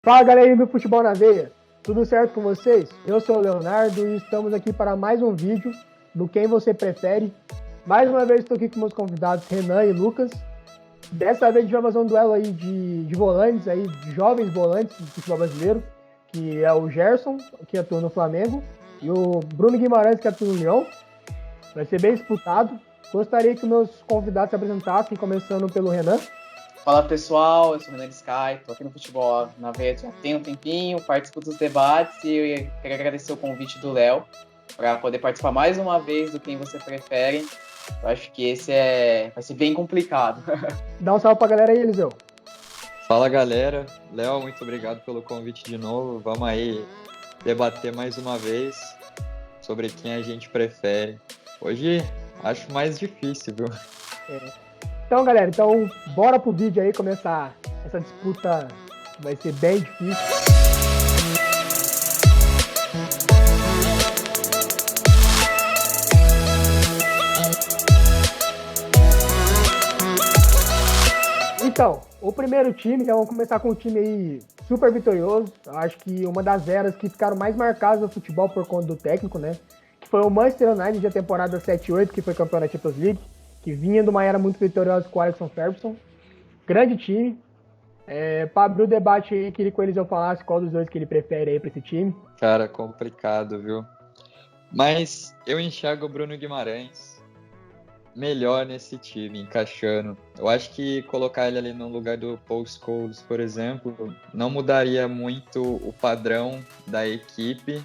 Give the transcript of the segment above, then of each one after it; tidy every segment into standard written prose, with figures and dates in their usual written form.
Fala, galerinha do Futebol na Veia, tudo certo com vocês? Eu sou o Leonardo e estamos aqui para mais um vídeo do Quem Você Prefere. Mais uma vez estou aqui com meus convidados Renan e Lucas. Dessa vez a gente vai fazer um duelo aí de volantes, aí, de jovens volantes do futebol brasileiro, que é o Gerson, que atua no Flamengo, e o Bruno Guimarães, que atua no Lyon. Vai ser bem disputado. Gostaria que meus convidados se apresentassem, começando pelo Renan. Fala pessoal, eu sou o Renan Sky, tô aqui no Futebol na Veia já tem um tempinho, participo dos debates e eu queria agradecer o convite do Léo para poder participar mais uma vez do Quem Você Prefere. Eu acho que esse vai ser bem complicado. Dá um salve pra galera aí, Eliseu. Fala galera, Léo, muito obrigado pelo convite de novo. Vamos aí debater mais uma vez sobre quem a gente prefere. Hoje acho mais difícil, viu? Então, galera, bora pro vídeo aí começar essa disputa, vai ser bem difícil. Então, o primeiro time, vamos começar com um time aí super vitorioso. Eu acho que uma das eras que ficaram mais marcadas no futebol por conta do técnico, né? Que foi o Manchester United da temporada 7-8, que foi campeão da Champions League, que vinha de uma era muito vitoriosa com o Alex Ferguson. Grande time. Para abrir o debate aí, queria que o Eliseu falasse qual dos dois que ele prefere aí para esse time. Cara, complicado, viu? Mas eu enxergo o Bruno Guimarães melhor nesse time, encaixando. Eu acho que colocar ele ali no lugar do Paul Scholes, por exemplo, não mudaria muito o padrão da equipe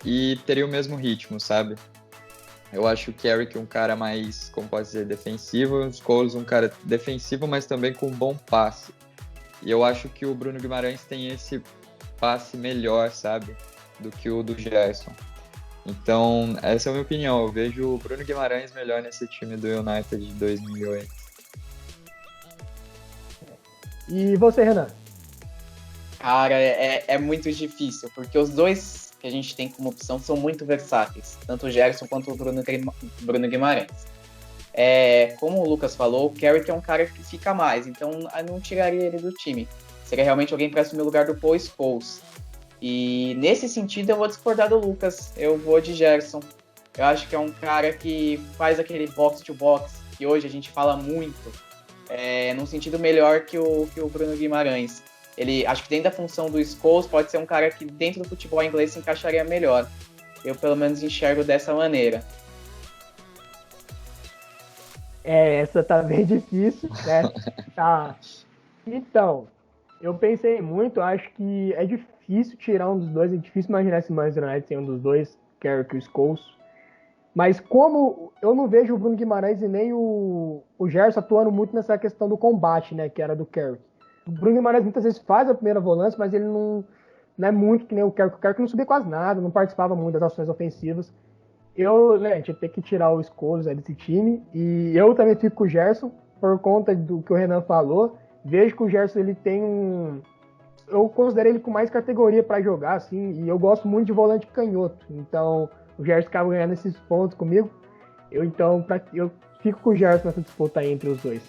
e teria o mesmo ritmo, sabe? Eu acho o Carrick um cara mais, como pode dizer, defensivo, o Scholes um cara defensivo, mas também com um bom passe. E eu acho que o Bruno Guimarães tem esse passe melhor, sabe, do que o do Gerson. Então, essa é a minha opinião. Eu vejo o Bruno Guimarães melhor nesse time do United de 2008. E você, Renan? Cara, é muito difícil, porque os dois que a gente tem como opção são muito versáteis, tanto o Gerson quanto o Bruno Guimarães. Como o Lucas falou, o Carrick é um cara que fica mais, então eu não tiraria ele do time. Seria realmente alguém para assumir o lugar do Paul Scholes. E nesse sentido eu vou discordar do Lucas, eu vou de Gerson. Eu acho que é um cara que faz aquele box-to-box, que hoje a gente fala muito, num sentido melhor que o Bruno Guimarães. Ele, acho que dentro da função do Scholes pode ser um cara que dentro do futebol inglês se encaixaria melhor. Eu pelo menos enxergo dessa maneira. Essa tá bem difícil, né? Tá. Então, eu pensei muito, acho que é difícil tirar um dos dois, é difícil imaginar esse Manchester United sem um dos dois, Carrick e o Scholes. Mas como eu não vejo o Bruno Guimarães e nem o Gerson atuando muito nessa questão do combate, né, que era do Carrick. O Bruno Guimarães muitas vezes faz a primeira volância, mas ele não é muito que nem o Carrick. O Carrick não subia quase nada, não participava muito das ações ofensivas. A gente ia ter que tirar o Scholes desse time. E eu também fico com o Gerson, por conta do que o Renan falou. Vejo que o Gerson ele tem eu considero ele com mais categoria para jogar, assim, e eu gosto muito de volante canhoto. Então, o Gerson acaba ganhando esses pontos comigo. Eu fico com o Gerson nessa disputa aí entre os dois.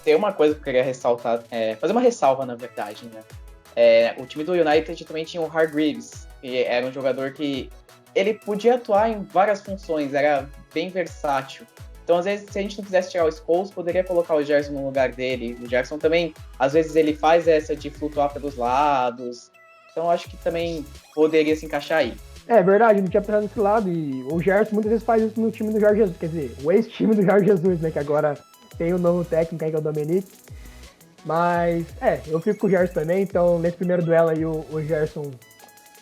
Tem uma coisa que eu queria ressaltar, fazer uma ressalva, na verdade, né? O time do United também tinha o Hargreaves, que era um jogador que ele podia atuar em várias funções, era bem versátil. Então, às vezes, se a gente não quisesse tirar o Scholes, poderia colocar o Gerson no lugar dele. O Gerson também, às vezes, ele faz essa de flutuar pelos lados. Então, acho que também poderia se encaixar aí. É verdade, não tinha pensado nesse lado. E o Gerson muitas vezes faz isso no time do Jorge Jesus. Quer dizer, o ex-time do Jorge Jesus, né? Que agora tem o novo técnico aí, que é o Dominic. Mas, eu fico com o Gerson também. Então, nesse primeiro duelo aí, o Gerson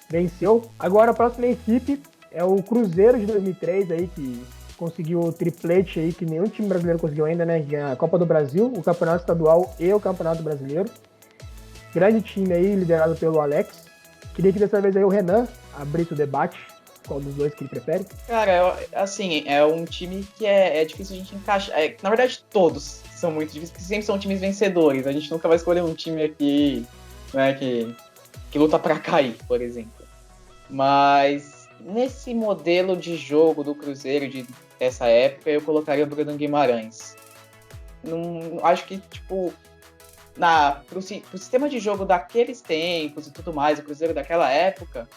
venceu. Agora, a próxima equipe é o Cruzeiro de 2003 aí, que conseguiu o triplete aí, que nenhum time brasileiro conseguiu ainda, né? A Copa do Brasil, o Campeonato Estadual e o Campeonato Brasileiro. Grande time aí, liderado pelo Alex. Queria que dessa vez aí o Renan abrisse o debate. Qual dos dois que ele prefere? Cara, assim, é um time que é difícil a gente encaixar. Na verdade, todos são muito difíceis, porque sempre são times vencedores. A gente nunca vai escolher um time aqui, né, que luta pra cair, por exemplo. Mas nesse modelo de jogo do Cruzeiro dessa época, eu colocaria o Bruno Guimarães. Não, acho que, pro sistema de jogo daqueles tempos e tudo mais, o Cruzeiro daquela época,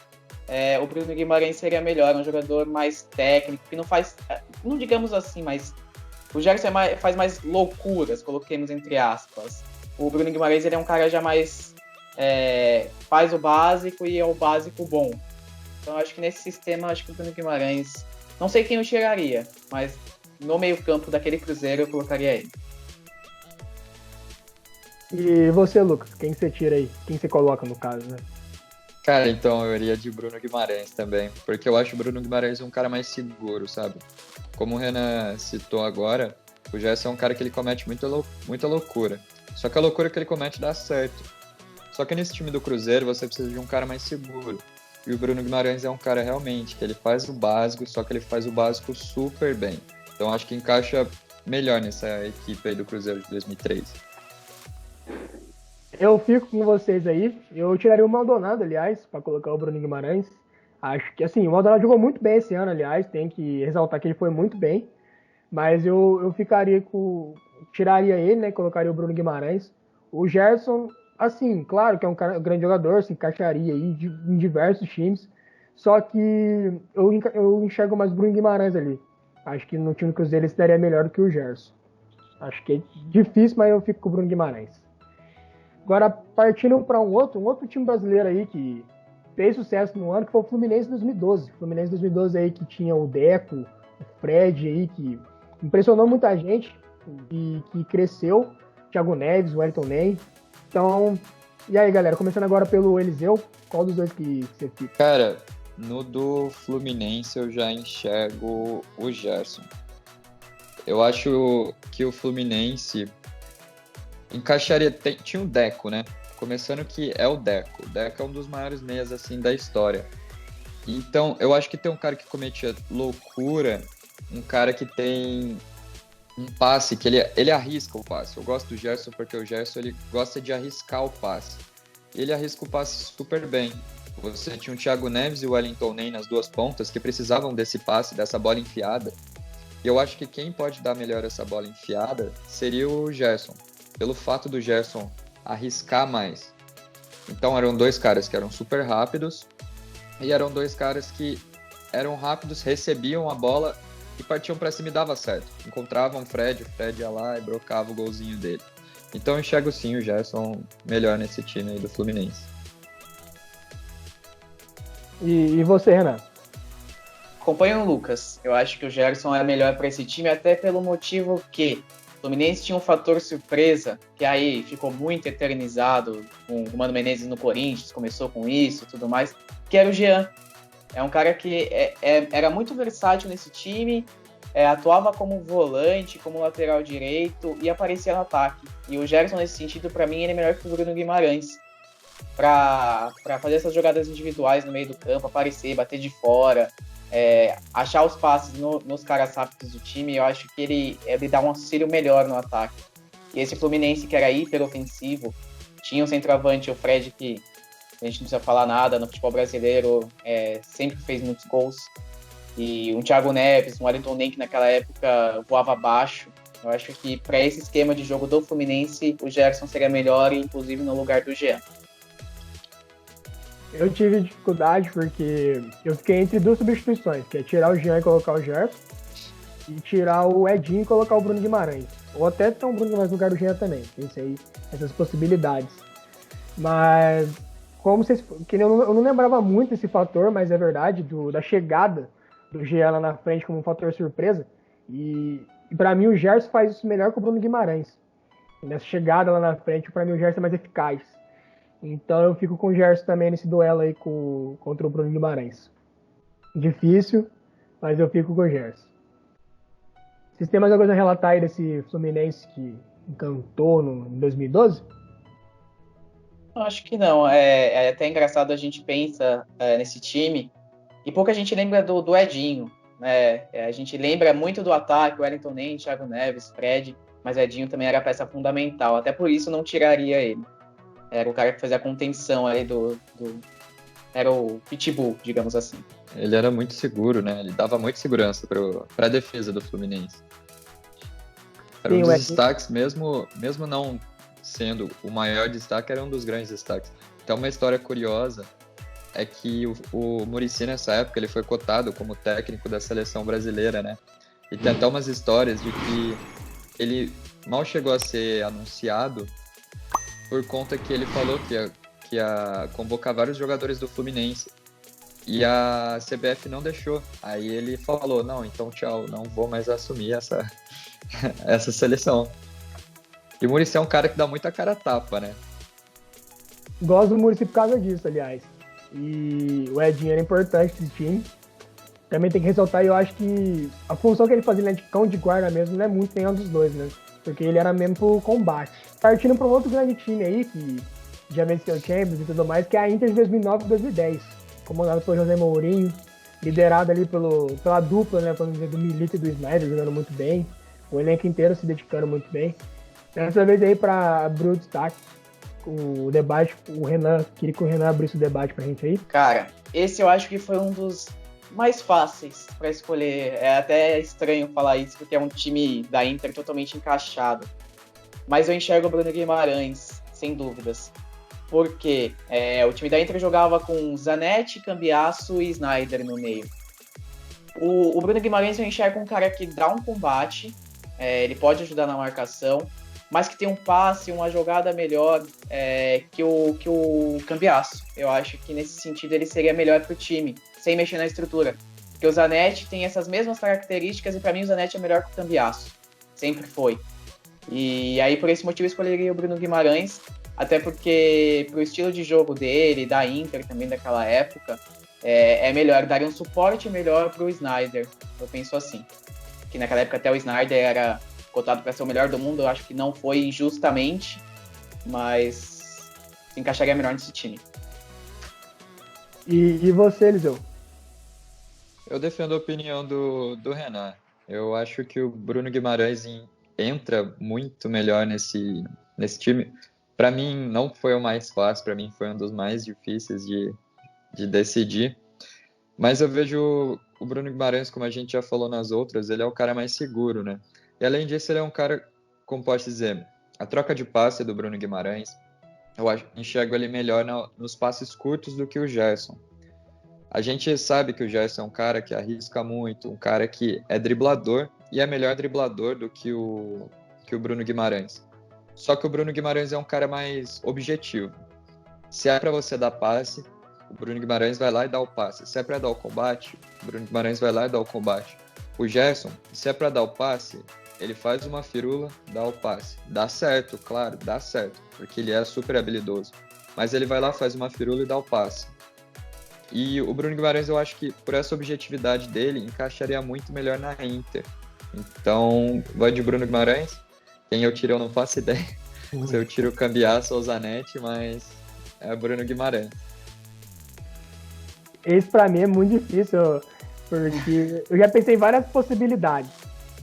o Bruno Guimarães seria melhor, um jogador mais técnico, que não faz, não digamos assim, mas o Gerson faz mais loucuras, coloquemos entre aspas. O Bruno Guimarães ele é um cara já mais faz o básico e é o básico bom. Então acho que nesse sistema, acho que o Bruno Guimarães, não sei quem eu tiraria, mas no meio campo daquele Cruzeiro eu colocaria ele. E você, Lucas, quem você tira aí? Quem você coloca no caso, né? Cara, então eu iria de Bruno Guimarães também, porque eu acho o Bruno Guimarães um cara mais seguro, sabe? Como o Renan citou agora, o Gerson é um cara que ele comete muita loucura. Só que a loucura que ele comete dá certo. Só que nesse time do Cruzeiro você precisa de um cara mais seguro. E o Bruno Guimarães é um cara realmente que ele faz o básico, só que ele faz o básico super bem. Então acho que encaixa melhor nessa equipe aí do Cruzeiro de 2003. Eu fico com vocês aí. Eu tiraria o Maldonado, aliás, para colocar o Bruno Guimarães. Acho que, assim, o Maldonado jogou muito bem esse ano, aliás. Tem que ressaltar que ele foi muito bem. Mas eu ficaria com... Tiraria ele, né? Colocaria o Bruno Guimarães. O Gerson, assim, claro que é um grande jogador, se encaixaria aí em diversos times. Só que eu enxergo mais o Bruno Guimarães ali. Acho que no time do Cruzeiro ele se daria melhor do que o Gerson. Acho que é difícil, mas eu fico com o Bruno Guimarães. Agora, partindo para um outro time brasileiro aí que fez sucesso no ano, que foi o Fluminense 2012. O Fluminense 2012 aí que tinha o Deco, o Fred aí, que impressionou muita gente e que cresceu. Thiago Neves, o Wellington Ney. Então, e aí, galera? Começando agora pelo Eliseu. Qual dos dois que você fica? Cara, no do Fluminense eu já enxergo o Gerson. Eu acho que o Fluminense encaixaria... Tinha o Deco, né? Começando que é o Deco. O Deco é um dos maiores meias, assim, da história. Então, eu acho que tem um cara que cometia loucura, um cara que tem um passe, que ele arrisca o passe. Eu gosto do Gerson porque o Gerson ele gosta de arriscar o passe. Ele arrisca o passe super bem. Você tinha o Thiago Neves e o Wellington Ney nas duas pontas que precisavam desse passe, dessa bola enfiada. E eu acho que quem pode dar melhor essa bola enfiada seria o Gerson, pelo fato do Gerson arriscar mais. Então eram dois caras que eram super rápidos e eram dois caras que eram rápidos, recebiam a bola e partiam para cima e dava certo. Encontravam o Fred ia lá e brocava o golzinho dele. Então eu enxergo sim o Gerson melhor nesse time aí do Fluminense. E você, Renan? Acompanho o Lucas. Eu acho que o Gerson é melhor para esse time, até pelo motivo que o Fluminense tinha um fator surpresa, que aí ficou muito eternizado com o Mano Menezes no Corinthians, começou com isso e tudo mais, que era o Jean. É um cara que era muito versátil nesse time, atuava como volante, como lateral direito e aparecia no ataque. E o Gerson, nesse sentido, para mim, ele é melhor que o Bruno Guimarães. Para fazer essas jogadas individuais no meio do campo, aparecer, bater de fora, achar os passes nos caras rápidos do time, eu acho que ele dá um auxílio melhor no ataque. E esse Fluminense, que era hiper ofensivo, tinha um centroavante, o Fred, que a gente não precisa falar nada no futebol brasileiro, sempre fez muitos gols. E um Thiago Neves, um Wellington Ney, que naquela época voava abaixo. Eu acho que para esse esquema de jogo do Fluminense, o Gerson seria melhor, inclusive no lugar do Jean. Eu tive dificuldade porque eu fiquei entre duas substituições, que é tirar o Jean e colocar o Gerson, e tirar o Edinho e colocar o Bruno Guimarães. Ou até ter um Bruno Guimarães no lugar do Jean também. Pensei essas possibilidades. Mas, como vocês... Que eu não lembrava muito desse fator, mas é verdade, da chegada do Jean lá na frente como um fator surpresa. E pra mim o Gerson faz isso melhor que o Bruno Guimarães. E nessa chegada lá na frente, pra mim o Gerson é mais eficaz. Então eu fico com o Gerson também nesse duelo aí contra o Bruno Guimarães. Difícil, mas eu fico com o Gerson. Vocês têm mais alguma coisa a relatar aí desse Fluminense que encantou em 2012? Acho que não. É até engraçado, a gente pensa nesse time e pouca gente lembra do Edinho. Né? A gente lembra muito do ataque, o Wellington Ney, Thiago Neves, Fred, mas o Edinho também era peça fundamental. Até por isso não tiraria ele. Era o cara que fazia a contenção aí era o pitbull, digamos assim. Ele era muito seguro, né? Ele dava muita segurança para a defesa do Fluminense. Era um dos destaques, mesmo não sendo o maior destaque, era um dos grandes destaques. Então, uma história curiosa é que o Muricy, nessa época, ele foi cotado como técnico da seleção brasileira, né? E tem até umas histórias de que ele mal chegou a ser anunciado por conta que ele falou que ia convocar vários jogadores do Fluminense. E a CBF não deixou. Aí ele falou, não, então tchau, não vou mais assumir essa seleção. E o Muricy é um cara que dá muita cara a tapa, né? Gosto do Muricy por causa disso, aliás. E o Edinho era importante desse time. Também tem que ressaltar, eu acho que a função que ele fazia, né, de cão de guarda mesmo, não é muito nenhum dos dois, né? Porque ele era mesmo pro combate. Partindo para um outro grande time aí, que já venceu o Champions e tudo mais, que é a Inter de 2009 e 2010. Comandado por José Mourinho, liderado ali pela dupla, né, vamos dizer, do Milito e do Snyder, jogando muito bem. O elenco inteiro se dedicando muito bem. Dessa vez aí, para abrir o destaque, o debate, o Renan, queria que o Renan abrisse o debate pra gente aí. Cara, esse eu acho que foi um dos mais fáceis para escolher. É até estranho falar isso, porque é um time da Inter totalmente encaixado. Mas eu enxergo o Bruno Guimarães, sem dúvidas. Porque o time da Inter jogava com Zanetti, Cambiasso e Snyder no meio. O Bruno Guimarães eu enxergo um cara que dá um combate, ele pode ajudar na marcação, mas que tem um passe, uma jogada melhor que o Cambiasso. Eu acho que nesse sentido ele seria melhor para o time, sem mexer na estrutura. Porque o Zanetti tem essas mesmas características e para mim o Zanetti é melhor que o Cambiasso. Sempre foi. E aí por esse motivo eu escolheria o Bruno Guimarães, até porque pro estilo de jogo dele, da Inter também daquela época, é melhor, daria um suporte melhor pro Snyder. Eu penso assim. Que naquela época até o Snyder era cotado para ser o melhor do mundo, eu acho que não foi injustamente, mas se encaixaria melhor nesse time. E você, Eliseu? Eu defendo a opinião do Renan. Eu acho que o Bruno Guimarães entra muito melhor nesse time. Para mim, não foi o mais fácil, para mim foi um dos mais difíceis de decidir. Mas eu vejo o Bruno Guimarães, como a gente já falou nas outras, ele é o cara mais seguro, né? E além disso, ele é um cara, como posso dizer, a troca de passe do Bruno Guimarães, eu enxergo ele melhor nos passes curtos do que o Gerson. A gente sabe que o Gerson é um cara que arrisca muito, um cara que é driblador, e é melhor driblador do que o Bruno Guimarães. Só que o Bruno Guimarães é um cara mais objetivo. Se é para você dar passe, o Bruno Guimarães vai lá e dá o passe. Se é para dar o combate, o Bruno Guimarães vai lá e dá o combate. O Gerson, se é para dar o passe, ele faz uma firula, dá o passe. Dá certo, claro, dá certo, porque ele é super habilidoso. Mas ele vai lá, faz uma firula e dá o passe. E o Bruno Guimarães, eu acho que por essa objetividade dele, encaixaria muito melhor na Inter. Então, vai de Bruno Guimarães. Quem eu tiro eu não faço ideia. Se eu tiro o Cambiasso ou o Zanetti, mas é Bruno Guimarães. Esse pra mim é muito difícil, porque eu já pensei em várias possibilidades.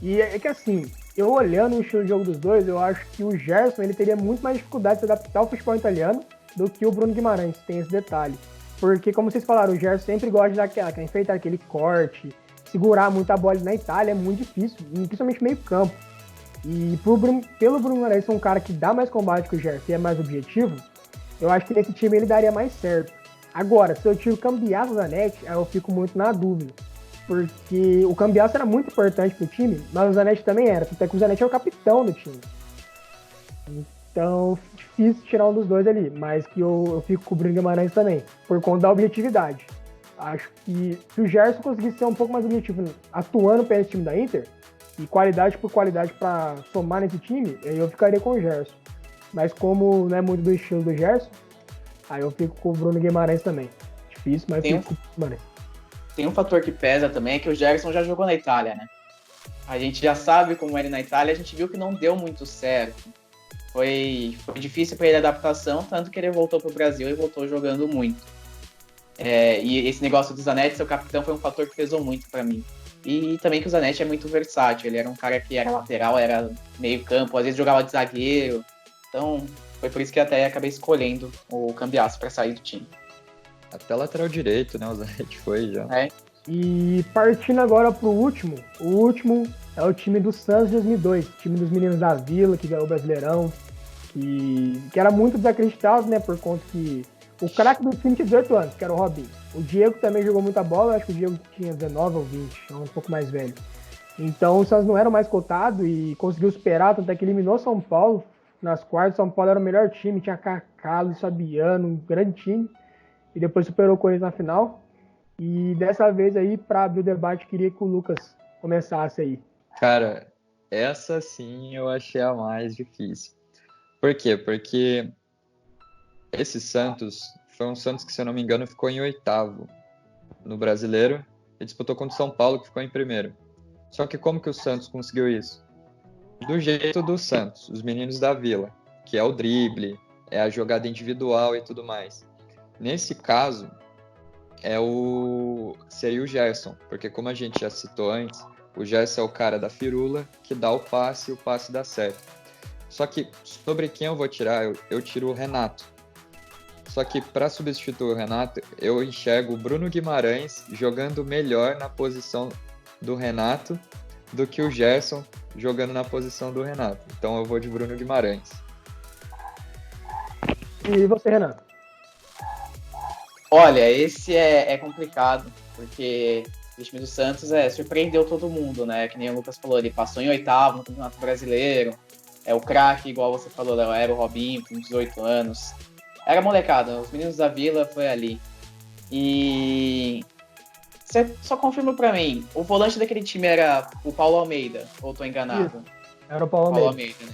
E é que assim, eu olhando o estilo de jogo dos dois, eu acho que o Gerson ele teria muito mais dificuldade de se adaptar ao futebol italiano do que o Bruno Guimarães, tem esse detalhe. Porque, como vocês falaram, o Gerson sempre gosta de dar enfeitar aquele corte, segurar muito a bola na Itália é muito difícil, principalmente meio campo. E pelo Bruno Guimarães ser um cara que dá mais combate que o Gerson e é mais objetivo, eu acho que nesse time ele daria mais certo. Agora, se eu tiro o Cambiasso da Zanetti, aí eu fico muito na dúvida. Porque o Cambiasso era muito importante pro time, mas o Zanetti também era. Até que o Zanetti é o capitão do time. Então, difícil tirar um dos dois ali. Mas que eu fico com o Bruno Guimarães também, por conta da objetividade. Acho que se o Gerson conseguisse ser um pouco mais objetivo atuando para esse time da Inter, e qualidade por qualidade para somar nesse time, eu ficaria com o Gerson. Mas como não é muito do estilo do Gerson, aí eu fico com o Bruno Guimarães também. Difícil, mas fico com o Guimarães. Tem um fator que pesa também, é que o Gerson já jogou na Itália, né? A gente já sabe como ele na Itália, a gente viu que não deu muito certo. Foi difícil para ele a adaptação, tanto que ele voltou pro Brasil e voltou jogando muito. E esse negócio do Zanetti, seu capitão, foi um fator que pesou muito para mim. E também que o Zanetti é muito versátil, ele era um cara que era lateral, era meio campo, às vezes jogava de zagueiro. Então, foi por isso que até acabei escolhendo o Cambiasso para sair do time. Até lateral direito, né? O Zanetti foi já. E partindo agora pro último, o último é o time do Santos de 2002, time dos meninos da Vila, que ganhou o Brasileirão, que era muito desacreditado, né? Por conta que o craque do time tinha 18 anos, que era o Robinho. O Diego também jogou muita bola, acho que o Diego tinha 19 ou 20, é um pouco mais velho. Então o Santos não era mais cotado e conseguiu superar, tanto é que eliminou São Paulo nas quartas. São Paulo era o melhor time, tinha Kaká, Luiz Fabiano, um grande time. E depois superou o Corinthians na final. E dessa vez aí, para abrir o debate, queria que o Lucas começasse aí. Cara, essa sim eu achei a mais difícil. Por quê? Porque esse Santos foi um Santos que, se eu não me engano, ficou em 8º no Brasileiro e disputou contra o São Paulo, que ficou em 1º. Só que como que o Santos conseguiu isso? Do jeito do Santos, os meninos da Vila, que é o drible, é a jogada individual e tudo mais. Nesse caso, seria o Gerson, porque como a gente já citou antes, o Gerson é o cara da firula que dá o passe e o passe dá certo. Só que sobre quem eu vou tirar, eu tiro o Renato. Só que para substituir o Renato, eu enxergo o Bruno Guimarães jogando melhor na posição do Renato do que o Gerson jogando na posição do Renato. Então eu vou de Bruno Guimarães. E você, Renato? Olha, esse é complicado, porque o time do Santos surpreendeu todo mundo, né? Que nem o Lucas falou, ele passou em 8º no Campeonato Brasileiro. O craque, igual você falou, Léo, era o Robinho, com 18 anos. Era molecada, os meninos da Vila foi ali. E você só confirma pra mim, o volante daquele time era o Paulo Almeida, ou tô enganado? Isso. Era o Paulo Almeida. Né?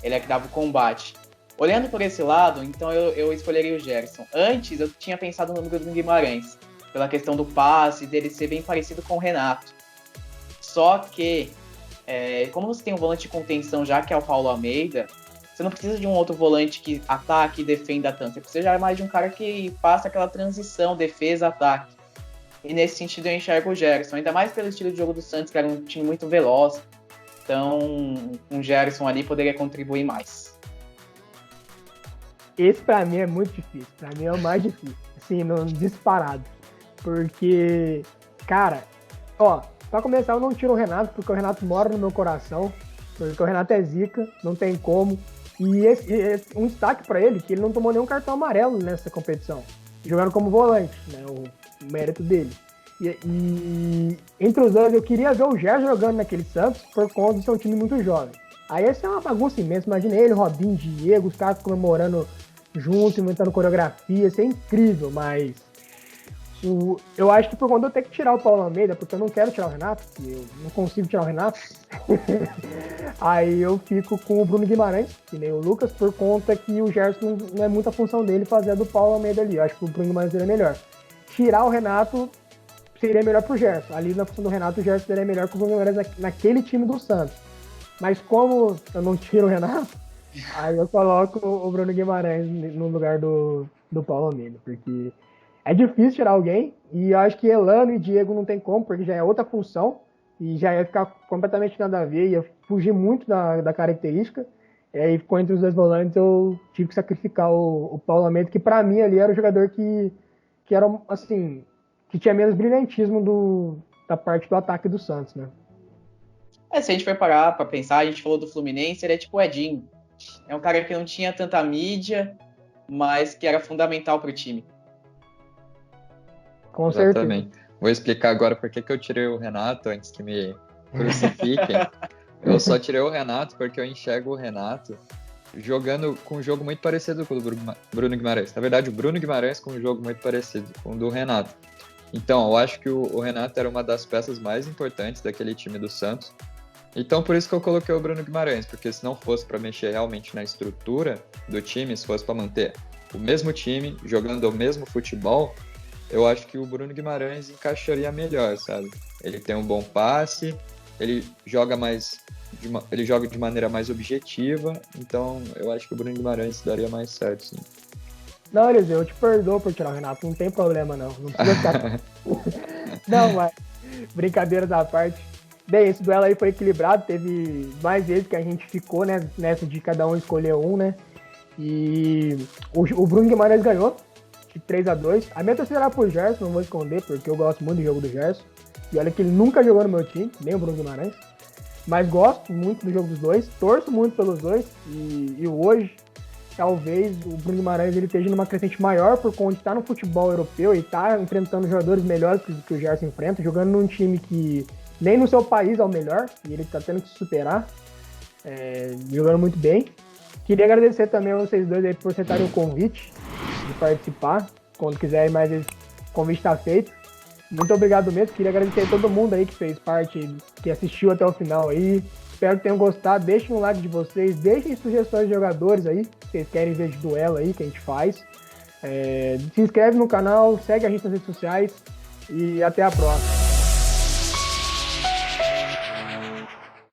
Ele é que dava o combate. Olhando por esse lado, então eu escolheria o Gerson. Antes, eu tinha pensado no Bruno Guimarães, pela questão do passe, dele ser bem parecido com o Renato. Só que, como você tem um volante de contenção já, que é o Paulo Almeida, você não precisa de um outro volante que ataque e defenda tanto. Você precisa mais de um cara que faça aquela transição, defesa-ataque. E nesse sentido eu enxergo o Gerson, ainda mais pelo estilo de jogo do Santos, que era um time muito veloz. Então, um Gerson ali poderia contribuir mais. Esse pra mim é muito difícil. Pra mim é o mais difícil. Assim, disparado. Porque, cara, pra começar eu não tiro o Renato, porque o Renato mora no meu coração. Porque o Renato é zica, não tem como. E um destaque pra ele, que ele não tomou nenhum cartão amarelo nessa competição. Jogando como volante, né? O mérito dele. E entre os dois, eu queria ver o Gerson jogando naquele Santos por conta de ser um time muito jovem. Aí essa é uma bagunça imensa. Imagina ele, Robinho, Diego, os caras comemorando junto, inventando coreografia. Isso é incrível, mas eu acho que por conta eu tenho que tirar o Paulo Almeida, porque eu não quero tirar o Renato, porque eu não consigo tirar o Renato. Aí eu fico com o Bruno Guimarães, que nem o Lucas, por conta que o Gerson não é muita função dele fazer a do Paulo Almeida ali. Eu acho que o Bruno Guimarães seria melhor. Tirar o Renato seria melhor pro Gerson. Ali na função do Renato, o Gerson seria melhor que o Bruno Guimarães naquele time do Santos. Mas como eu não tiro o Renato, aí eu coloco o Bruno Guimarães no lugar do Paulo Almeida, porque é difícil tirar alguém, e eu acho que Elano e Diego não tem como, porque já é outra função, e já ia ficar completamente nada a ver, ia fugir muito da característica, e aí ficou entre os dois volantes, eu tive que sacrificar o Paulo Almeida, que pra mim ali era o jogador que era, assim, que tinha menos brilhantismo da parte do ataque do Santos, né? Se a gente for parar pra pensar, a gente falou do Fluminense, ele é tipo o Edinho. É um cara que não tinha tanta mídia, mas que era fundamental pro time. Com certeza. Exatamente. Vou explicar agora por que eu tirei o Renato antes que me crucifiquem. Eu só tirei o Renato porque eu enxergo o Renato jogando com um jogo muito parecido com o do Bruno Guimarães. Na verdade, o Bruno Guimarães com um jogo muito parecido com o do Renato. Então, eu acho que o Renato era uma das peças mais importantes daquele time do Santos. Então, por isso que eu coloquei o Bruno Guimarães, porque se não fosse para mexer realmente na estrutura do time, se fosse para manter o mesmo time, jogando o mesmo futebol, eu acho que o Bruno Guimarães encaixaria melhor, sabe? Ele tem um bom passe, ele joga de maneira mais objetiva, então eu acho que o Bruno Guimarães daria mais certo, sim. Não, Eliseu, eu te perdoo por tirar o Renato, não tem problema não precisa ficar... Não, mas brincadeira da parte. Bem, esse duelo aí foi equilibrado, teve mais vezes que a gente ficou, né, nessa de cada um escolher um, né, e o Bruno Guimarães ganhou de 3-2. A minha torcida era pro Gerson, não vou esconder, porque eu gosto muito do jogo do Gerson, e olha que ele nunca jogou no meu time, nem o Bruno Guimarães, mas gosto muito do jogo dos dois, torço muito pelos dois, e hoje talvez o Bruno Guimarães ele esteja numa crescente maior por conta de estar no futebol europeu e estar enfrentando jogadores melhores que o Gerson enfrenta, jogando num time que nem no seu país é o melhor, e ele está tendo que se superar, jogando muito bem. Queria agradecer também a vocês dois aí por aceitarem o convite de participar. Quando quiserem mais, esse convite está feito. Muito obrigado mesmo. Queria agradecer a todo mundo aí que fez parte, que assistiu até o final aí. Espero que tenham gostado. Deixem um like de vocês. Deixem sugestões de jogadores aí, que vocês querem ver de duelo aí, que a gente faz. Se inscreve no canal, segue a gente nas redes sociais. E até a próxima.